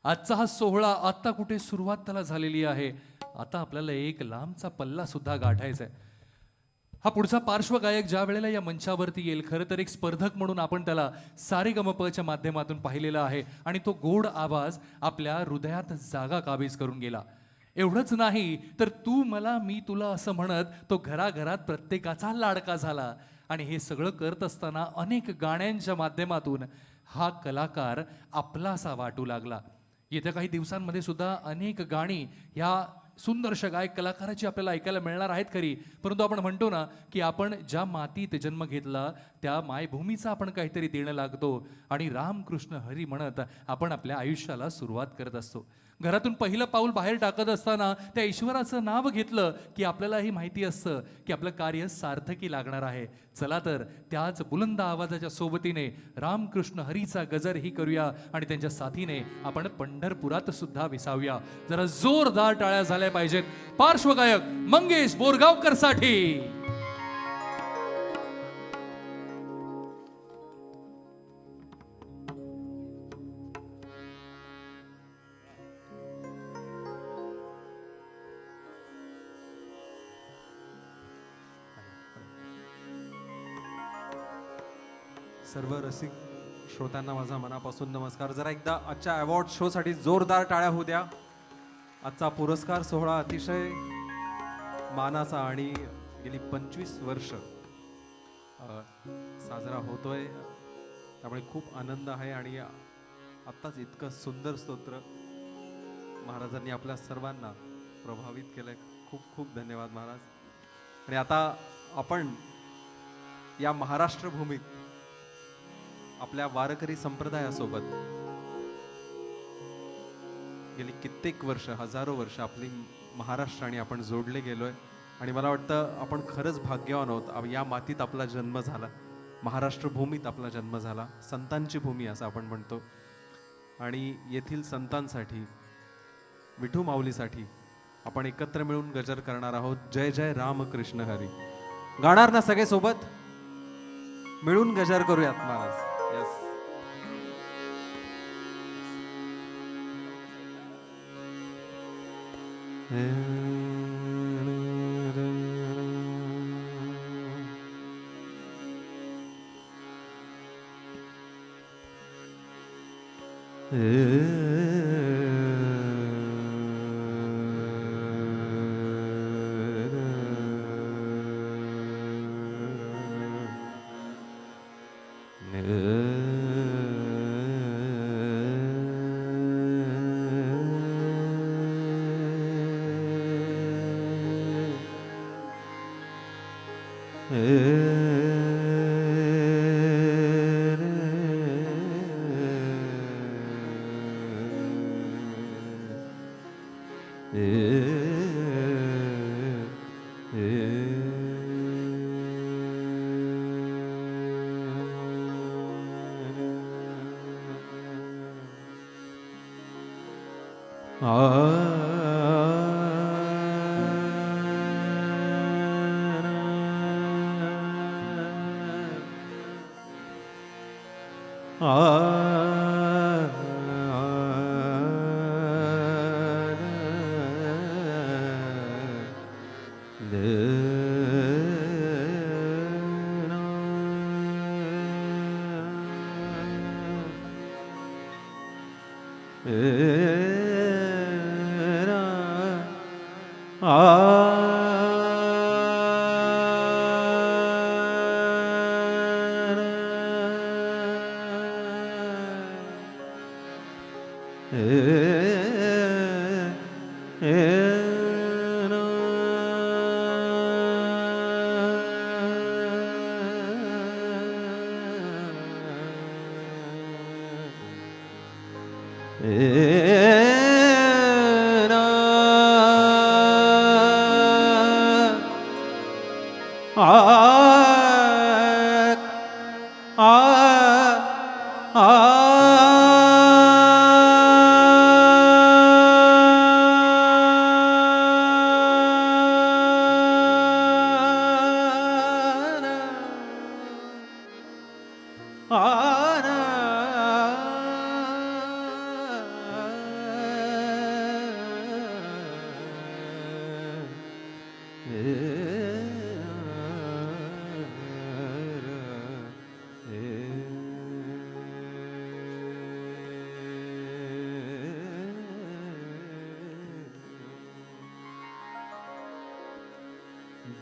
आजचा हा सोहळा आता कुठे सुरुवात त्याला झालेली आहे. आता आपल्याला एक लांबचा पल्ला सुद्धा गाठायचा आहे. हा पुढचा पार्श्वगायक ज्या वेळेला या मंचावरती येईल, खरं तर एक स्पर्धक म्हणून आपण त्याला सारेगमपच्या माध्यमातून पाहिलेला आहे आणि तो गोड आवाज आपल्या हृदयात जागा काबीज करून गेला. एवढंच नाही तर तू मला मी तुला असं म्हणत तो घराघरात प्रत्येकाचा लाडका झाला. आणि हे सगळं करत असताना अनेक गाण्यांच्या माध्यमातून हा कलाकार आपलासा वाटू लागला. येत्या काही दिवसांमध्ये सुद्धा अनेक गाणी ह्या सुंदरशा गायक कलाकाराची आपल्याला ऐकायला मिळणार आहेत खरी, परंतु आपण म्हणतो ना की आपण ज्या मातीत जन्म घेतला त्या मायभूमीचा आपण काहीतरी देणं लागतो आणि रामकृष्ण हरी म्हणत आपण आपल्या आयुष्याला सुरुवात करत असतो. घरातून पहिलं पाऊल बाहेर टाकत असताना त्या ईश्वराचं नाव घेतलं की आपल्यालाही माहिती असतं की आपलं कार्य सार्थकी लागणार आहे. चला तर त्याच बुलंद आवाजाच्या सोबतीने रामकृष्ण हरीचा गजरही करूया आणि त्यांच्या साथीने आपण पंढरपुरात सुद्धा विसावूया. जरा जोरदार टाळ्या झाल्या पाहिजेत पार्श्वगायक मंगेश बोरगावकर साठी. सर्व रसिक श्रोत्यांना माझा मनापासून नमस्कार. जरा एकदा आजच्या अवॉर्ड शो साठी जोरदार टाळ्या होऊ द्या. आजचा पुरस्कार सोहळा अतिशय मानाचा आणि गेली 25 वर्ष साजरा होतोय, त्यामुळे खूप आनंद आहे. आणि आत्ताच इतकं सुंदर स्तोत्र महाराजांनी आपल्या सर्वांना प्रभावित केलंय. खूप खूप धन्यवाद महाराज. आणि आता आपण या महाराष्ट्र भूमीत आपल्या वारकरी संप्रदायासोबत गेली कित्येक वर्ष, हजारो वर्ष आपली महाराष्ट्राने आपण जोडले गेलोय. आणि मला वाटतं आपण खरंच भाग्यवान आहोत. या मातीत आपला जन्म झाला, महाराष्ट्र भूमीत आपला जन्म झाला, संतांची भूमी असं आपण म्हणतो. आणि येथील संतांसाठी, विठू माऊलीसाठी आपण एकत्र मिळून गजर करणार आहोत. जय जय रामकृष्ण हरी. गाणार ना सगळे सोबत? मिळून गजर करूयात महाराज. यस.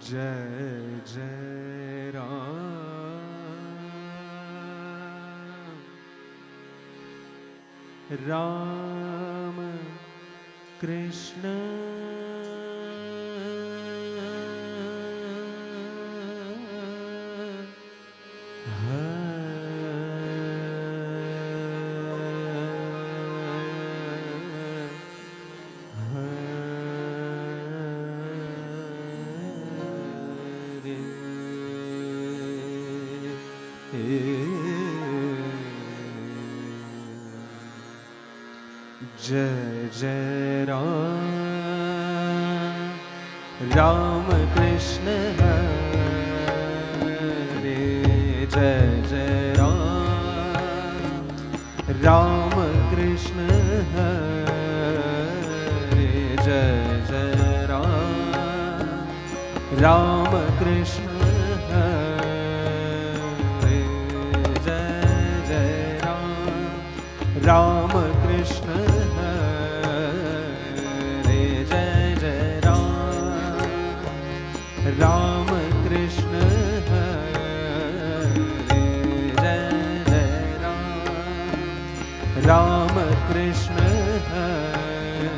जय जय राम राम कृष्ण जय जय राम राम कृष्ण हरे जय जय राम राम कृष्ण हरे जय जय राम राम कृष्ण हरे जय जय राम कृष्ण राम कृष्ण हरे जय जय राम कृष्ण हरे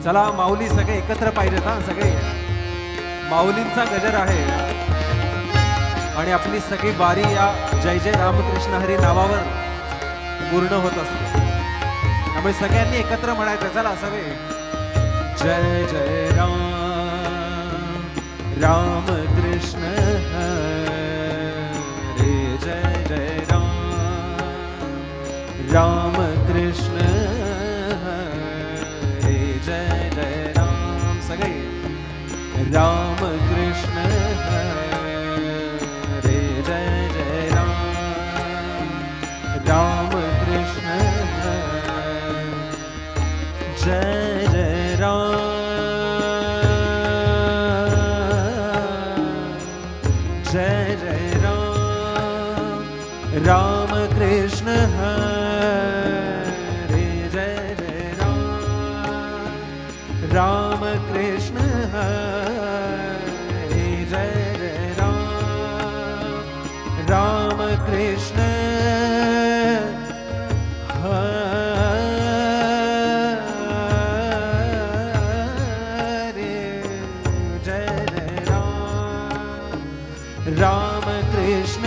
चला माऊली सगळे एकत्र पाहिजेत हा सगळे माऊलींचा गजर आहे आणि आपली सगळी वारी या जय जय रामकृष्ण हरी नावावर पूर्ण होत असते त्यामुळे सगळ्यांनी एकत्र म्हणायचं चला सगळे जय जय राम कृष्ण हरे जय जय राम कृष्ण हरे जय जय राम सगळे राम कृष्ण हरे जय जय राम कृष्ण जय जय जय जय राम कृष्ण हरे जय जय राम कृष्ण हरे जय जय राम कृष्ण राम कृष्ण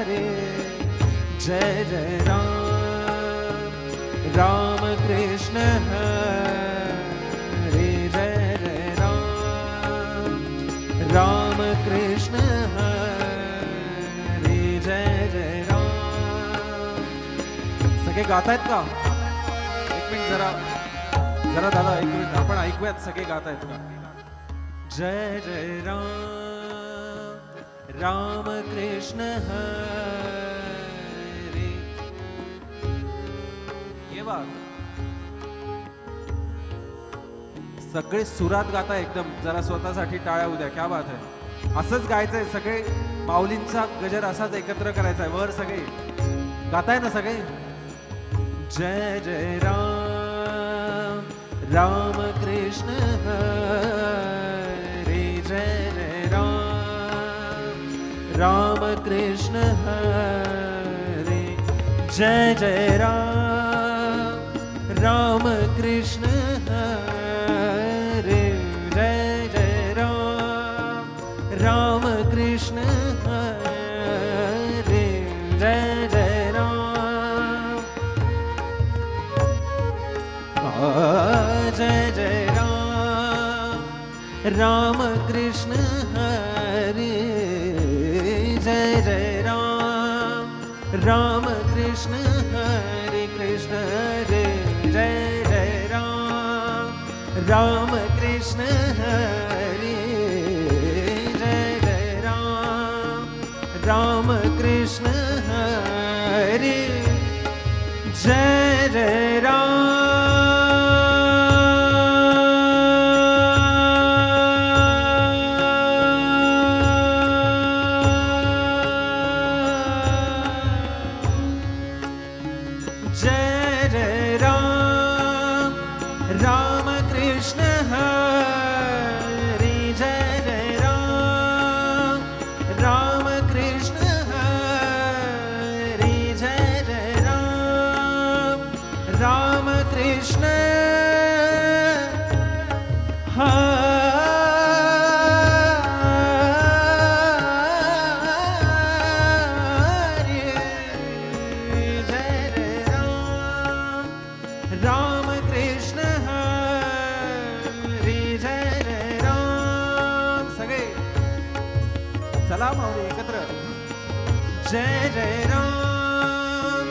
हरे जय जय राम कृष्ण हरे जय जय राम कृष्ण हरे जय जय सगळे गातायत का एक मिनिट जरा दादा ऐकूयात आपण ऐकूयात सगळे गातायत का जय जय राम कृष्ण हरे ये बात सगळे सुरात गाता एकदम जरा स्वतःसाठी टाळ्या उद्या क्या बात आहे असंच गायचंय सगळे माऊलींचा गजर असाच एकत्र करायचा आहे वर सगळे गाताय ना सगळे जय जय राम कृष्ण हरे जय जय राम कृष्ण हरे जय जय राम कृष्ण हरे जय जय राम कृष्ण हरे जय जय जय जय राम कृष्ण हरे जय जय राम कृष्ण हरे कृष्ण हरे जय जय राम कृष्ण हरे जय जय राम कृष्ण हरे जय जय राम जय जय राम राम कृष्ण हरि जय जय राम राम कृष्ण हरि जय जय राम राम कृष्ण राम कृष्ण हरी जय जय राम सगळे चला माऊली एकत्र जय जय राम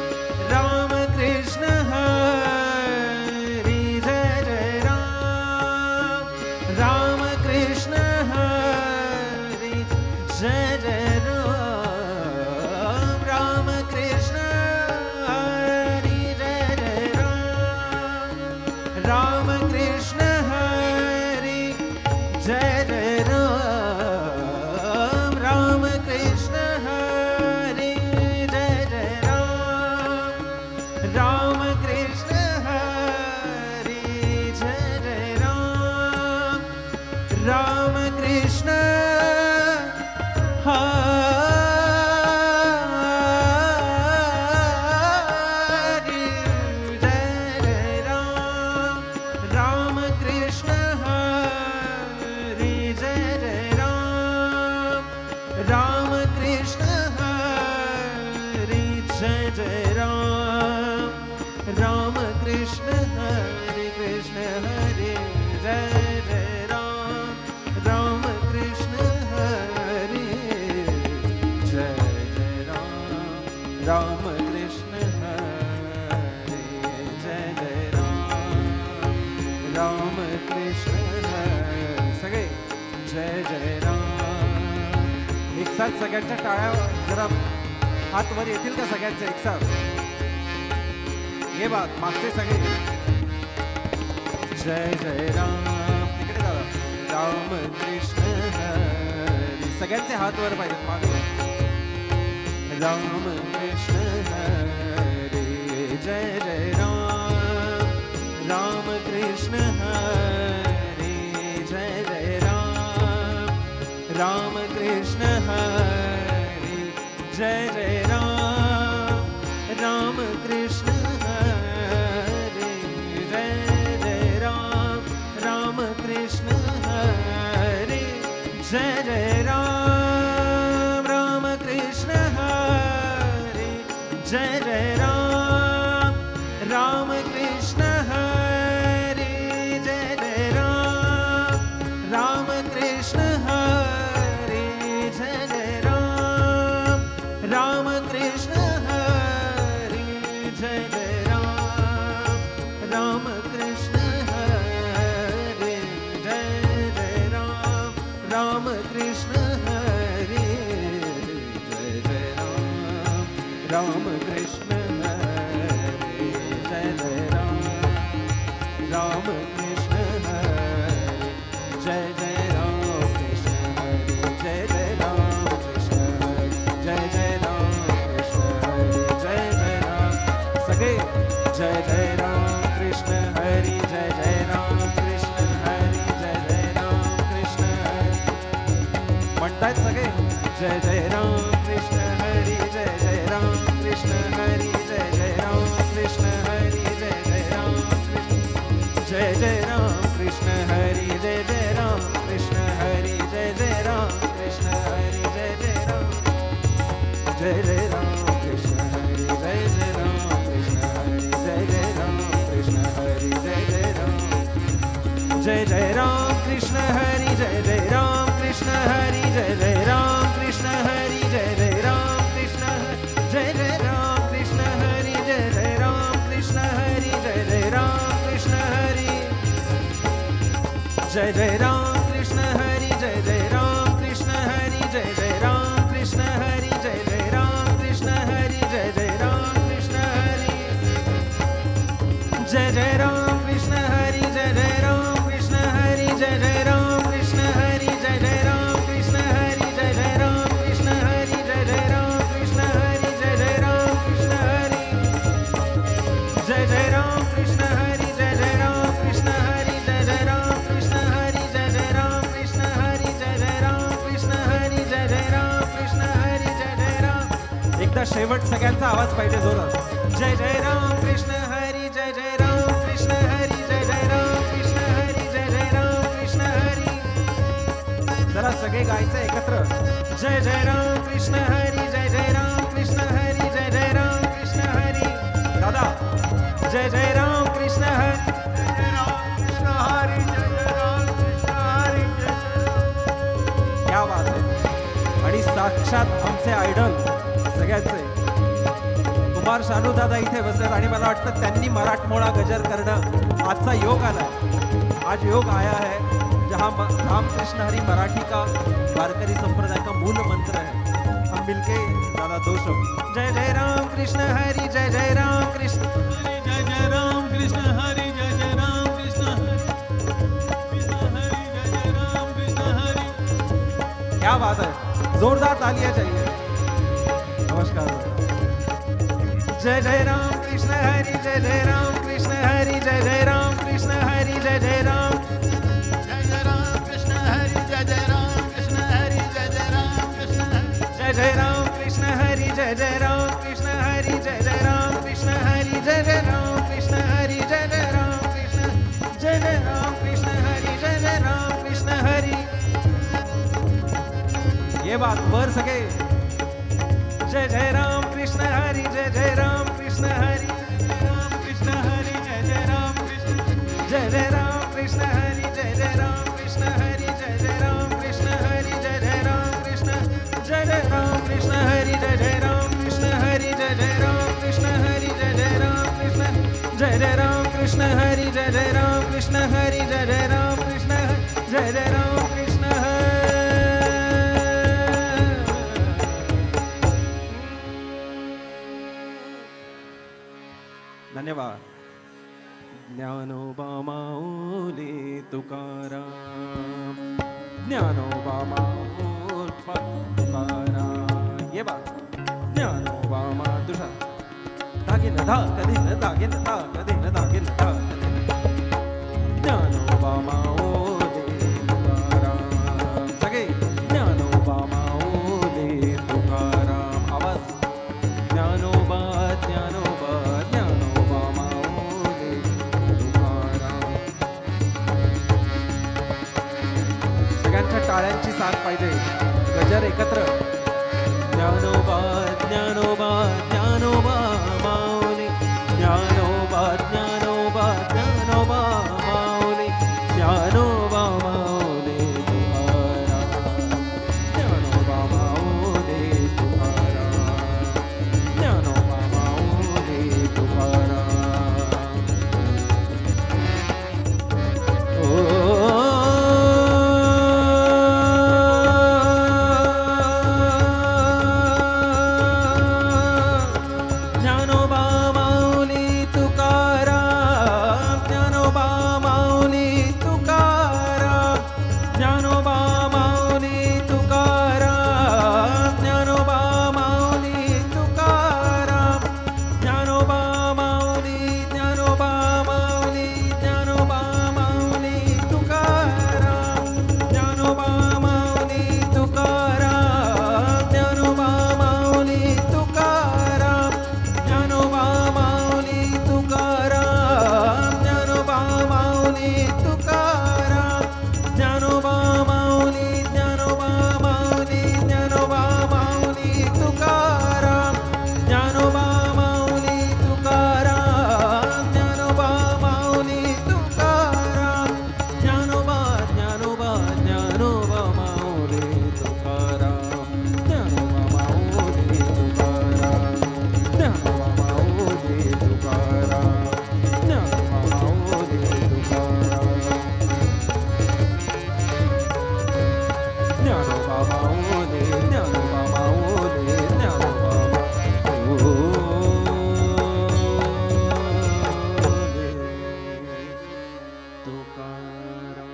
राम कृष्ण हरी जय जय राम राम कृष्ण हरी जय जय राम राम कृष्ण हरी जय जय राम कृष्ण हरि जय जय राम राम कृष्ण हरि जय जय राम राम कृष्ण हरि जय जय राम राम कृष्ण हरि जय जय राम राम कृष्ण हरि जय जय राम राम कृष्ण हरि जय जय राम राम कृष्ण हरि कृष्ण हरि जय जय राम राम कृष्ण हरि जय जय राम राम कृष्ण हरि जय जय राम राम कृष्ण हरी सगळे जय जय राम एक साथ सगळ्यांच्या टाळ्या जरा हात वर येतील का सगळ्यांचे एक साथ ये बात मागचे सगळे जय जय राम तिकडे दादा राम कृष्ण हरी सगळ्यांचे हात वर पाहिजेत मागे राम कृष्ण हरी जय जय राम राम कृष्ण हरि जय जय राम राम कृष्ण हरि जय जय राम राम कृष्ण हरि जय जय राम राम कृष्ण हरि जय जय राम राम कृष्ण हरि जय जय राम राम कृष्ण हरि जय जय राम राम कृष्ण हरि जय जय राम राम कृष्ण हरि जय जय राम राम कृष्ण हरि जय जय राम राम कृष्ण हरि जय जय राम राम कृष्ण हरि जय जय राम कृष्ण हरि जय जय राम कृष्ण हरि जय जय राम कृष्ण हरि जय जय राम कृष्ण हरि जय जय राम सगळे जय जय राम कृष्ण हरि जय जय राम कृष्ण हरि जय जय राम कृष्ण हरि म्हणतायत सगळे जय जय राम कृष्ण हरि जय जय राम कृष्ण हरि जय जय राम कृष्ण हरि जय जय राम जय जय राम कृष्ण हरि जय जय राम कृष्ण हरि जय जय राम कृष्ण हरि जय जय राम जय जय राम कृष्ण हरि जय जय राम कृष्ण हरि जय जय राम कृष्ण हरि जय जय राम जय जय राम कृष्ण हरि जय जय राम कृष्ण हरि जय जय राम कृष्ण हरि जय जय राम कृष्ण जय जय राम कृष्ण हरि जय जय राम कृष्ण हरि जय जय राम कृष्ण हरि जय जय राम कृष्ण हरि जय जय राम कृष्ण हरि जय जय राम कृष्ण हरि जय जय राम कृष्ण हरि जय जय राम कृष्ण हरि शेवट सगळ्यांचा आवाज पाहिजे जोरात. जय जय राम कृष्ण हरी, जय जय राम कृष्ण हरी, जय जय राम कृष्ण हरी, जय जय राम कृष्ण हरी. जरा सगळे गायचं एकत्र. जय जय राम कृष्ण हरी, जय जय राम कृष्ण हरी, जय जय राम कृष्ण हरी. दादा जय जय राम कृष्ण हरी, जय जय राम कृष्ण हरी, जय जय राम कृष्ण हरी, जय जय. क्या बात आहे. आणि साक्षात आमचे आयडल सगळ्यांचे कुमार शानू दादा इथे बसलेत आणि मला वाटतं त्यांनी मराठमोळा गजर करणं आजचा योग आलाय. आज योग आया है जहाँ रामकृष्ण हरी मराठी का वारकरी संप्रदाय का मूल मंत्र है. हम मिलके दादा दो शब्द. जय जय राम कृष्ण हरी, जय जय राम कृष्ण हरी, जय जय राम कृष्ण हरी, जय जय राम कृष्ण हरी, कृष्ण हरी, जय जय राम कृष्ण हरी. क्या बात है. जोरदार तालियां चाहिए. नमस्कार. जय जय राम कृष्ण हरी, जय जय राम कृष्ण हरी, जय जय राम कृष्ण हरी, जय जय राम, जय जय राम कृष्ण हरी, जय जय राम कृष्ण हरी, जय जय राम कृष्ण हरी, जय जय राम कृष्ण हरी, जय जय राम कृष्ण हरी, जय जय राम कृष्ण हरी, जय जय राम कृष्ण हरी, जय जय राम कृष्ण, जय जय राम कृष्ण हरी, जय जय राम कृष्ण हरी. ये बात वर सके. जय जय राम कृष्ण हरी, जय जय राम कृष्ण हरी, राम कृष्ण हरी, जय जय राम कृष्ण, जय जय राम कृष्ण हरी, जय जय राम कृष्ण हरी, जय जय राम कृष्ण हरी, जय जय राम कृष्ण, जय जय राम कृष्ण हरी, जय जय राम कृष्ण हरी, जय जय राम कृष्ण हरी, जय जय राम कृष्ण, जय जय राम कृष्ण हरी, जय जय राम कृष्ण हरी, जय जय राम कृष्ण, जय जय राम कृष्ण हरी. धन्यवाद. ज्ञानोबा माऊली तुकाराम, ज्ञानोबा माऊली तुकाराम. ये बात. ज्ञानोबा मा तुझा दागिन धा कधी न दागिन धा कधी न दागिन धा. ज्ञानोबा माऊली तुकाराम. सगळे ज्ञानोबा माऊली तुकाराम. आवाज. ज्ञानोबा ज्ञानोबा ज्ञानोबा माऊली तुकाराम. सगळ्यांच्या टाळ्यांची साथ पाहिजे. गजर एकत्र. ज्ञानोबा ज्ञानोबा ज्ञानोबा माऊली, ज्ञानोबा ज्ञानोबा ज्ञानोबा माऊली, ज्ञानोबा माऊली तुकाराम, ज्ञानोबा माऊली तुकाराम, ज्ञानोबा माऊली तुकाराम. ज्ञानोबा माऊली तुकाराम, ज्ञानोबा माऊली तुकाराम, ज्ञानोबा माऊली तुकाराम, ज्ञानोबा माऊली तुकाराम, ज्ञानोबा माऊली, ज्ञानोबा माऊली, ज्ञानोबा माऊली तुकाराम, ज्ञानोबा माऊली तुकाराम, ज्ञानोबा माऊली तुकाराम, ज्ञानोबा माऊली तुकाराम, ज्ञानोबा माऊली तुकाराम, ज्ञानोबा माऊली, ज्ञानोबा माऊली, ज्ञानोबा माऊली तुकाराम, ज्ञानोबा माऊली तुकाराम, ज्ञानोबा माऊली तुकाराम, ज्ञानोबा ज्ञानोबा ज्ञानोबा माऊली तुकाराम, ज्ञानोबा माऊली तुकाराम, ज्ञानोबा माऊली तुकाराम, ज्ञानोबा माऊली तुकाराम, ज्ञानोबा माऊली, ज्ञानोबा माऊली, ज्ञानोबा माऊली तुकाराम.